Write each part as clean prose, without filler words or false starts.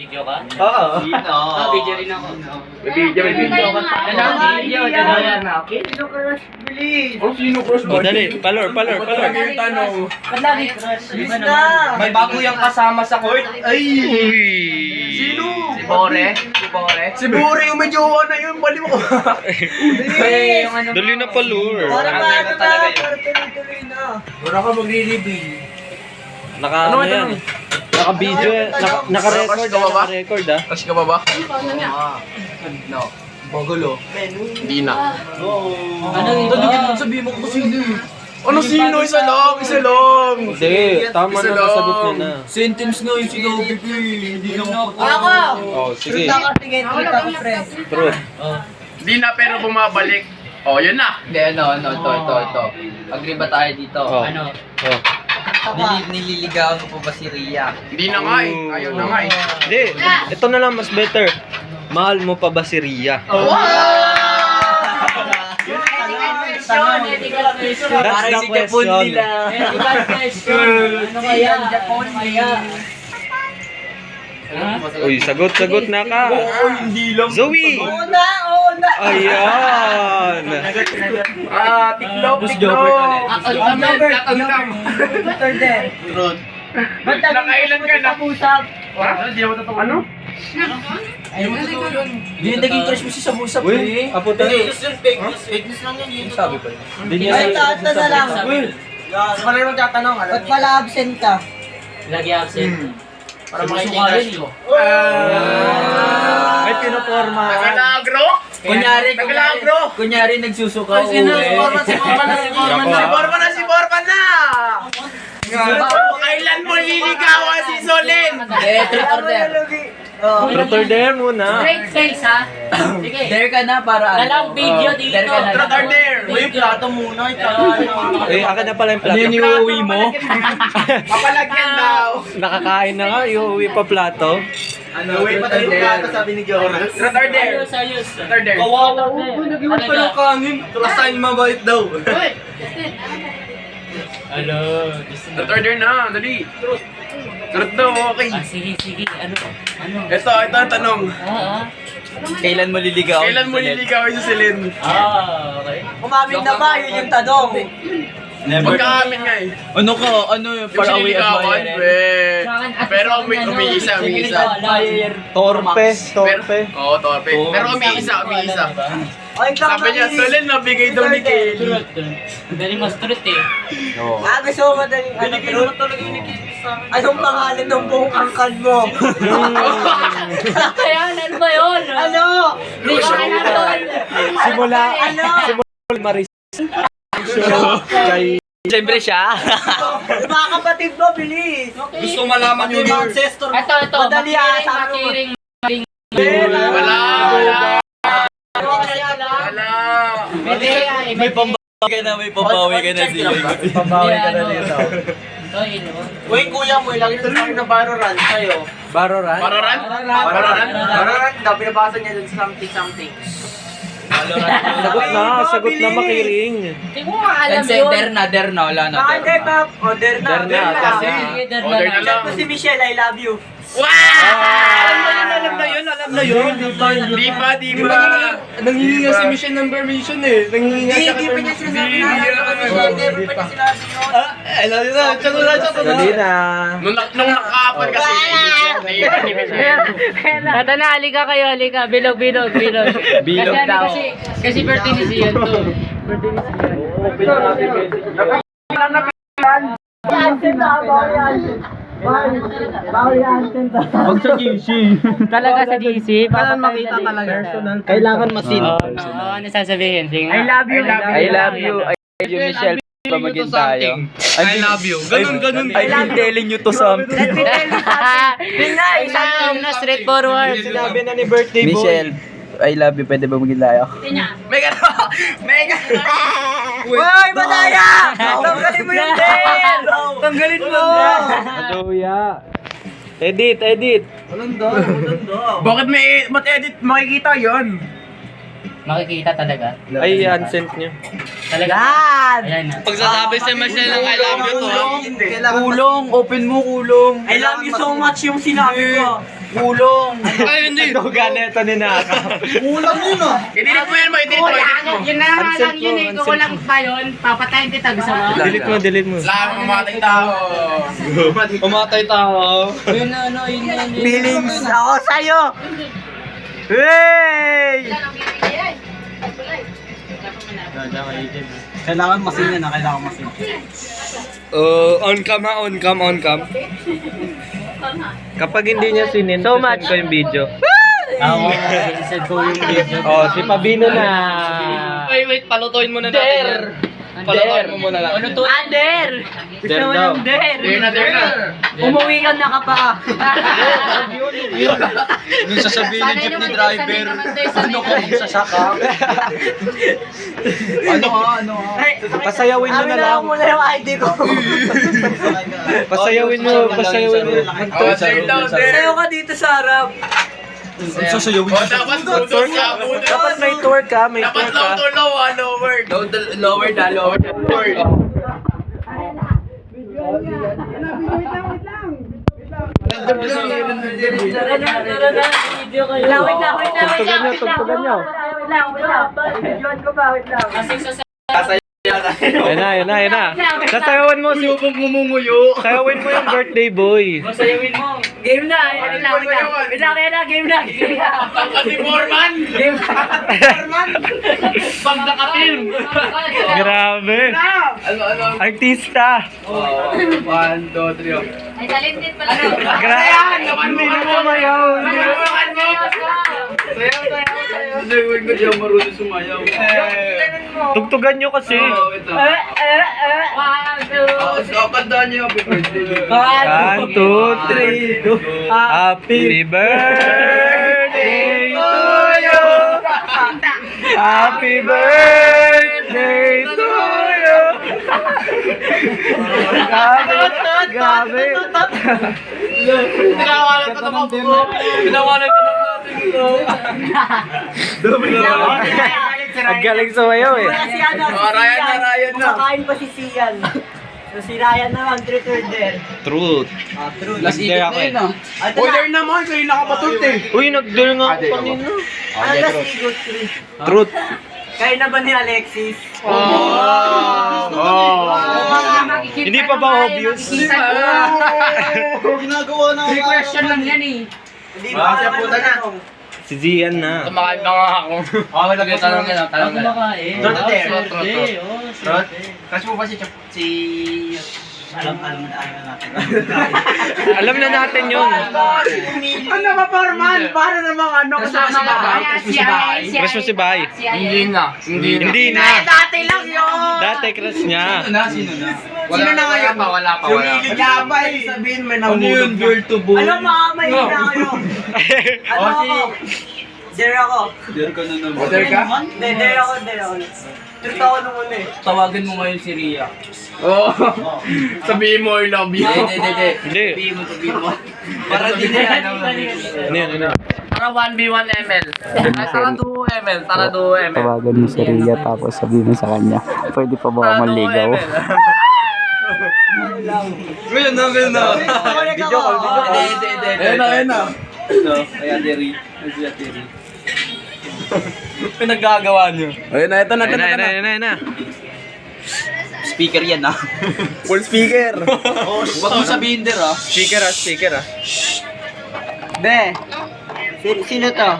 Video ka? Oo. Video rin ako. May video. Video, dalawa na. Sino crush? Bilis! Oh, sino crush mo? Dali, palor. Yung tanong. Ba't lagi crush? Bilis na! May bago yung kasama sa court. Ay! Uy! Sino? Si Bore. Si Bore yung may jowa na yun. Bali mo. Bilis! Dali na palor. Para Parang paano ganun na? talaga yun. Para tuloy-tuloy na. Wala ka magre-reveal. Naka Ano ano nga yan? tanong? Naka-video yan. Naka-record Crush ka ba ba? Naka-record ah. Crush ka ba ba? No. Bagulo. Hindi na. Ano yun? Sabihin mo kung sino. Ano sino? Isa lang. Hindi, tama Isa na nasagot niya lang. na. Sentence nga yung sinabi ko eh. Hindi na ako. Ako! Oh, sige. Sige, kita ko, pre. Truth. Hindi na pero bumabalik. Oh, yun na. Hindi, ito. Agree ba tayo dito? Oh. Ano? Oh. Nililigawan ko pa ba si Ria? Hindi na nga eh. Ayaw na nga eh. Hindi, ito na lang mas better. Mahal mo pa ba si Ria? Ethical question. That's the question. Ethical question. Ano kaya? Japon kaya? Uy, sagot na ka. Hindi lang. Zoe! Oo na! Ayan! TikTok. Tutor din. Ba't Nakailan ka na? Pusap. Hindi ako totoo. Ano? Hindi na naging crush mo si Samusap Uy, apo tayo. Sabi pa Hindi niya Ay, taas na lang. Wala naman tatanong. Ba't pala absent ka? Lagi absent. Para makikita ko. May pinoporma. Tagalagro? Kunyari nagsusuka Si Borman na! Kailan mo liligawan si Solen? truth or dare. Truth or dare muna. Straight face ha? Sige. Dare ka na para Dalang video dito. Dare ka na. Truth or dare? Uy, plato muna. Eh, akin na pala yung plato. Iuwi mo? Papalagyan daw. Nakakain na nga, iuwi pa plato. Iuwi pa tayo yung plato, sabi ni Jonas. Truth or dare? Ayos. Truth or dare? Kawawa ko. Nag-iwan pa ng kanin. Tulasain mabait daw. Hello. Truth or dare na, dali. Truth daw, okay. Sige. Ano? Ito ang tanong. Kailan mo liligawan? Kailan mo liligawan si Solen? Okay. Umamin na ba? Yun yung tanong. Magkaamin nga eh. Ano yung Yung siniligawan, pero umiisa. Torpe. Oo, torpe. Pero umiisa. Ay, Sabi niya, Solen, nabigay daw ni Kelly. Dali mas truth eh. gusto mo madaling ano, anong pangalan ng buong angkan mo? Kaya ano ba yun? Ano? Hindi ko alam. Simula Maris. Kay Siyempre siya. Yung mga kapatid mo, bilis. Gusto malaman Yung mga ancestor mo. Ito. Madali Makiring. Wala. May May pambawi ka na siya. pambawi ka na dito. Uy, kuya mo, ilagay na tayo na Baroran sa'yo. Baroran? Paroran? Dapat pinabasa niya dun sa something. Sagot na makiring. Hindi ko nga alam Kasi yun. der na, wala na. Bakit kay Pap? Order na. Order na, kasi. Order na lang. Chat mo si Michelle, I love you. Alam na yun. Di pa. Nangihinga si Michelle ng permission eh. Nangihinga Hindi pa niya sinasabi na. Never pa niya sinabi yun. Dali na. Nung nakaapan kasi. Tata na, halika kayo. Bilog. Bilog daw. Kasi birthday ni Zion to. Birthday ni Zion. Absent na, bawal yan. Bawal yan, absent na. Huwag sa GC. Talaga sa GC. Kailan makita talaga? Kailangan masin. Ano sasabihin? Sige I love you. I love you, Michelle. Pamagin tayo. I love you. Ganun. I've been telling you to something. Let me tell you something. Yun na, Isang na straightforward. Sinabi na ni birthday boy. Michelle, I love you. Pwede ba maging tayo? Mega. Hoy, Madaya! Tanggalin mo yung din! Tanggalin mo! Adoya. Edit. Bakit may mat-edit? Makikita yon. Makikita talaga. Ay, unsent nyo. Talaga. Yan! Ayan na. Pagsasabi si Michelle ng I love you to. Kulong, open mo kulong. I love you so much yung sinabi ko. Kulong. Ay, hindi. Duga na ito ninakaw. Kulang yun ah. Edit mo yan mo, edit mo, edit mo. Yun na nga lang yun eh. Kung walang pa yun, papatayin kita. Gusto mo? Delete mo. Wala kang mamatay tao. Umatay tao. Yun na ano, yun na. Feelings ako sa'yo. Hey! Kailangan masin yan, kailangan masin. On cam. Kapag hindi niya sinin, so much ko yung video. Ako, send ko yung video. Oh, si Pabino na. Wait, palutuin mo na natin. Palutuin mo muna lang. Ander! Der daw. Der! There na. Umuwi ka na ka pa. Yung sasabihin ng jeepney driver, ano kung sasaka? Ano ka? Pasayawin nyo na lang. mo na yung ID ko. Pasayawin nyo. Oh, there daw, there. Sayo ka dito sa harap. Oh, dapat butos ka, butos. Dapat may tour ka, may Dapat tour ka. low to low, lower. Lower na, lower. Tugtugan nyo. Videoan ko ba? Wait lang. Yan na. Sasayawan mo si Upong Mumunguyo. Sayawin mo yung birthday boy. Masayawin mo. Game na. Wait lang. Game na. Pagkati Foreman. Pag nakapilm. Grabe. Ano? Artista. 1, 2, 3. Ay, talented pala. Grabe. Hindi na sumayaw. Sayaw ko siya marunong sumayaw. Tugtugan nyo kasi. Wait lang. 1, 2, Kakandaan niyo happy birthday. 1, 2, 3, go. Happy birthday to you. Happy birthday to you. Grabe. Tinawalan ka naman po. Tinawalan ka naman natin ito. Ang galing sumayaw eh. Si ano, si Ryan na. Kumakain pa si Sian. So si Ryan naman, traitor. Truth. True. Nag-dare ako eh. Order naman, kayo nakapatult eh. Uy, nag-dare nga ako kanina. Ano ba si Good Tree? Truth. Kaya na ba ni Alexis? Hindi pa ba obvious? Ginagawa na Free question lang yan eh. Hindi ba? Siya puta na. Si Zian na. Kumakain pa nga ako. Sige, tanong ka lang. Kumakain. Trot? Kasi mo ba si... Alam na natin. Alam na natin yun. Ano ba, Forman? Para namang ano kasama ka ba? Crush mo si Bay. Hindi na. Hindi na. Dati lang yun! Dati crush niya. Sino na? Sino na ngayon? Wala pa. Yabay, sabihin may nahulog. to boy? Alam mo, may hina kayo. Ano ako? Dare ako. Order ka? Hindi, dare ako. Truth ako nung una eh. Tawagan mo ngayon si Ria. Oo. Sabihin mo, I love you. Hindi. Sabihin mo. Para di na yan. Ano? Tara 1v1 ML. Tara 2 ML. Tara 2 ML. Tawagan mo si Rhea tapos sabihin mo sa kanya, pwede pa ba ako manligaw? Ngayon na. Video call, Ayun na. Kaya Terry. Pinagagawa niyo. Ayun na, ito na. Na. Speaker yan ah. Full speaker. Huwag mo sabihin der ah. Speaker ah. Be, sino to?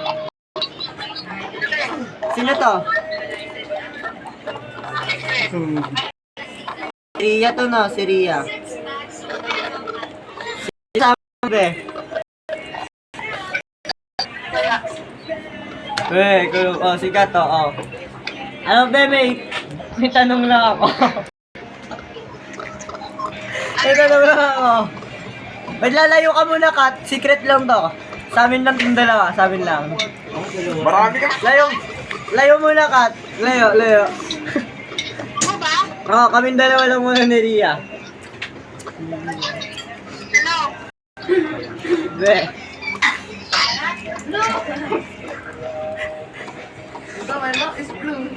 Sino to? Ria to no, si Ria. Be. Sikat to, Ano be, may tanong lang ako. Ba't lalayo ka muna, Kat? Secret lang to. Sa amin lang yung dalawa, sa amin lang. Marami ka. Layo muna, Kat. Layo. Oo, kaming dalawa lang muna ni Ria. Be.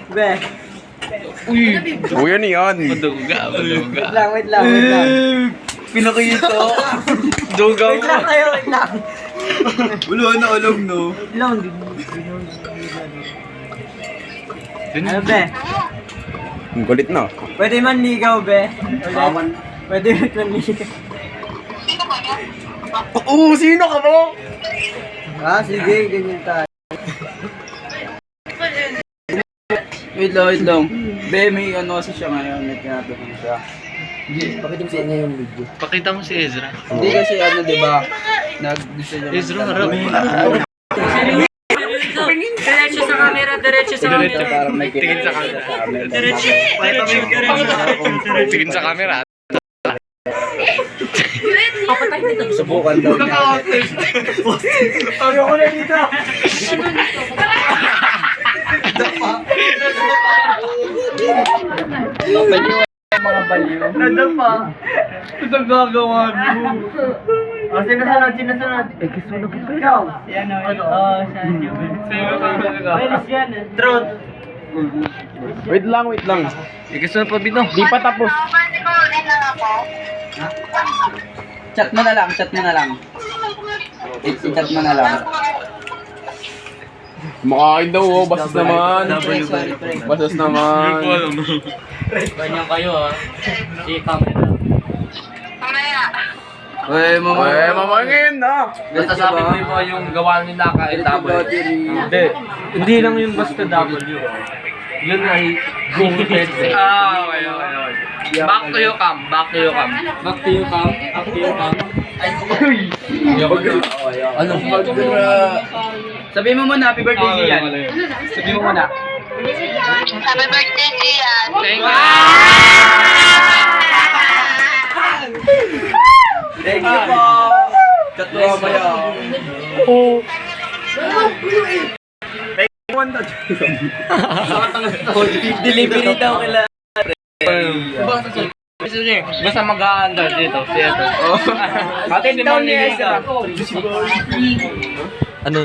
Be. Uy, ano yan? Maduga. Wait lang. Pinakita. Dugaw Wait lang kayo, wait lang. Wala na alam, no? Lang, ano be? Ang kulit na. Pwede man ligaw be? Pwede man ligaw. Oo, sino ka mo? Ah, sige, ganyan tayo. Wait lang. Be, may ano kasi siya ngayon, may tinatanong siya. Pakita mo si Ezra. Hindi kasi ano, di ba? Gusto niya. Ezra, harap. Diretso sa camera, diretso sa camera. Parang may Tingin sa camera. Diretso. Tingin sa camera. Papatay dito. Subukan daw niya. Ayoko na dito. Baliw mga baliw. Nadapa. Ito gagawa mo. Oh, sinasunod. Eh, kiss mo na po ikaw. Yan o. Oo, siya. Pwede yan. Truth. Wait lang. Ikas na pa, Bino. Di pa tapos. Chat mo na lang. I-chat mo na lang. Kumakain daw, oh. Bastos naman. Sorry, pre. Bastos naman. Ganyan kayo ha. Si camera. Uy, mamangin na. Basta sabi mo yung gawa nila kay Double. Hindi lang yung basta W. Yun ay goated. okay. Back to you cam. Ano? Sabihin mo muna, happy birthday Zian. Sabihin mo muna. Happy birthday, Gian. Thank you. Thank you po. Katuwa mo yan. Delivery daw kila. Basta mag-a-under dito. Ito. Ate, di mo nilita. Ano?